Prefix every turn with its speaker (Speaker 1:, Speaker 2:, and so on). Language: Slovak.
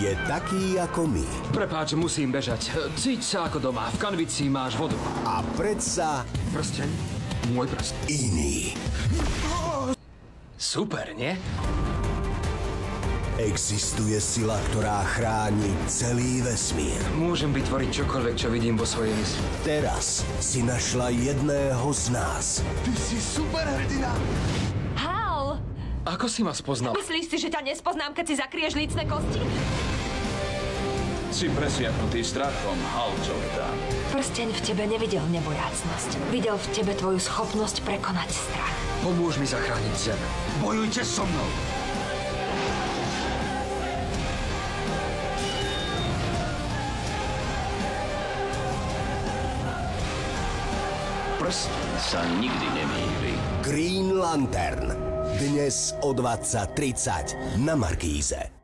Speaker 1: Je taký ako my.
Speaker 2: Prepáč, musím bežať. Cíť sa ako doma. V kanvici máš vodu.
Speaker 1: A predsa
Speaker 2: Prsteň? Môj prst.
Speaker 1: iný.
Speaker 2: Super, nie?
Speaker 1: Existuje sila, ktorá chráni celý vesmír.
Speaker 2: Môžem vytvoriť čokoľvek, čo vidím vo svojej mysli.
Speaker 1: Teraz si našla jedného z nás.
Speaker 3: Ty si superhrdina!
Speaker 4: Hal!
Speaker 2: Ako si ma spoznal?
Speaker 4: Myslíš si, že ťa nespoznám, keď si zakrieš lícne kosti?
Speaker 5: Si presiaknutý strachom, Hal Jordan.
Speaker 4: Prsteň v tebe nevidel nebojácnosť. Videl v tebe tvoju schopnosť prekonať strach.
Speaker 2: Pomôž mi zachrániť Zem.
Speaker 5: Bojujte so mnou! Prsteň sa nikdy nemýli.
Speaker 1: Green Lantern. Dnes o 20:30 na Markíze.